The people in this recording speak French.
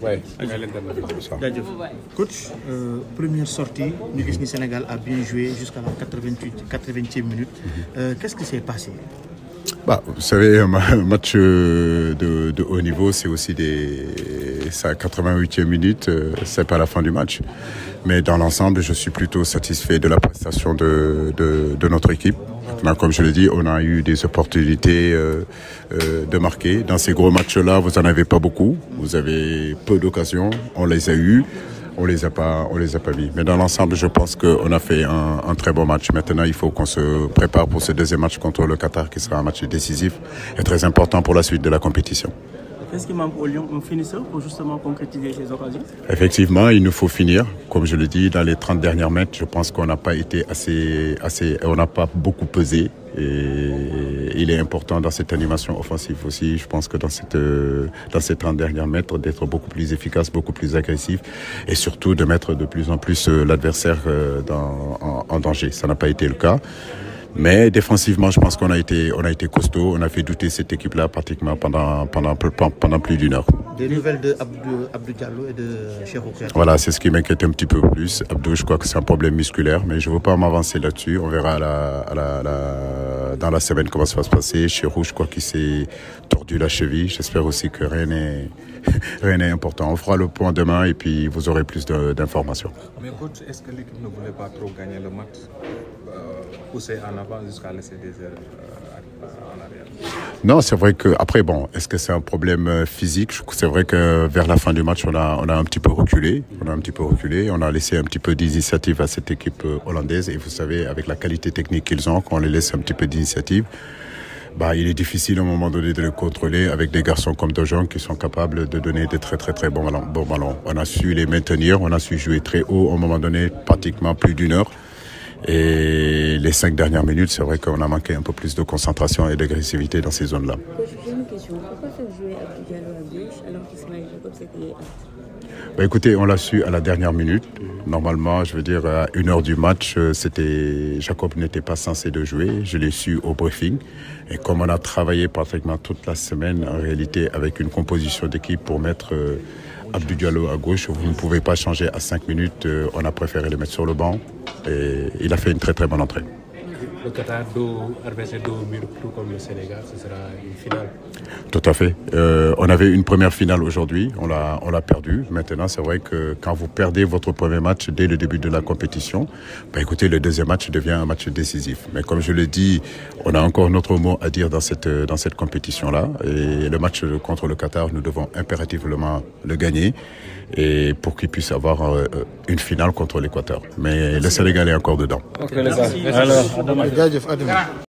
Ouais. Coach, première sortie, nous avons le Sénégal a bien joué jusqu'à la 80e minute. Qu'est-ce qui s'est passé? Vous savez, un match de haut niveau, c'est aussi ça 88e minute, c'est pas la fin du match. Mais dans l'ensemble, je suis plutôt satisfait de la prestation de notre équipe. Maintenant, comme je l'ai dit, on a eu des opportunités de marquer. Dans ces gros matchs-là, vous n'en avez pas beaucoup. Vous avez peu d'occasions. On les a eues. On les a pas mis. Mais dans l'ensemble, je pense qu'on a fait un très bon match. Maintenant, il faut qu'on se prépare pour ce deuxième match contre le Qatar, qui sera un match décisif et très important pour la suite de la compétition. Qu'est-ce qui manque au Lyon, un finisseur pour justement concrétiser ces occasions? Effectivement, il nous faut finir. Comme je le dis, dans les 30 dernières mètres, je pense qu'on n'a pas été on n'a pas beaucoup pesé. Et il est important dans cette animation offensive aussi, je pense que dans ces 30 derniers mètres, d'être beaucoup plus efficace, beaucoup plus agressif et surtout de mettre de plus en plus l'adversaire en danger. Ça n'a pas été le cas. Mais défensivement, je pense qu'on a été costaud. On a fait douter cette équipe-là pratiquement pendant plus d'une heure. Des nouvelles de Abdou Diallo et de Cheikhou Kouyaté. Voilà, c'est ce qui m'inquiète un petit peu plus. Abdou, je crois que c'est un problème musculaire, mais je ne veux pas m'avancer là-dessus. On verra dans la semaine comment ça va se passer. Cheikhou, je crois qu'il s'est tordu la cheville. J'espère aussi que rien n'est important. On fera le point demain et puis vous aurez plus d'informations. Mais coach, est-ce que l'équipe ne voulait pas trop gagner le match, pousser en avant jusqu'à laisser des erreurs en arrière? Non, c'est vrai que après est-ce que c'est un problème physique? C'est vrai que vers la fin du match, on a un petit peu reculé. On a laissé un petit peu d'initiative à cette équipe hollandaise. Et vous savez, avec la qualité technique qu'ils ont, quand on les laisse un petit peu d'initiative, il est difficile à un moment donné de le contrôler avec des garçons comme De Jong qui sont capables de donner des très très très bons ballons. On a su les maintenir, on a su jouer très haut à un moment donné, pratiquement plus d'une heure. Et les 5 dernières minutes, c'est vrai qu'on a manqué un peu plus de concentration et d'agressivité dans ces zones-là. J'ai une question. Pourquoi faire jouer Abdou Diallo à gauche alors qu'Ismaël Jakobs était apte? Écoutez, on l'a su à la dernière minute. Normalement, je veux dire, à 1 heure du match, Jacob n'était pas censé de jouer. Je l'ai su au briefing. Et comme on a travaillé pratiquement toute la semaine, en réalité, avec une composition d'équipe pour mettre Abdou Diallo à gauche, vous ne pouvez pas changer à 5 minutes. On a préféré le mettre sur le banc. Et il a fait une très très bonne entrée. Le Qatar, adversaire de mur, tout comme le Sénégal, ce sera une finale. Tout à fait. On avait une première finale aujourd'hui, on l'a perdue. Maintenant, c'est vrai que quand vous perdez votre premier match dès le début de la compétition, écoutez, le deuxième match devient un match décisif. Mais comme je l'ai dit, on a encore notre mot à dire dans cette compétition-là. Et le match contre le Qatar, nous devons impérativement le gagner et pour qu'il puisse avoir une finale contre l'Équateur. Mais le Sénégal est encore dedans. Ok, les gars. Alors,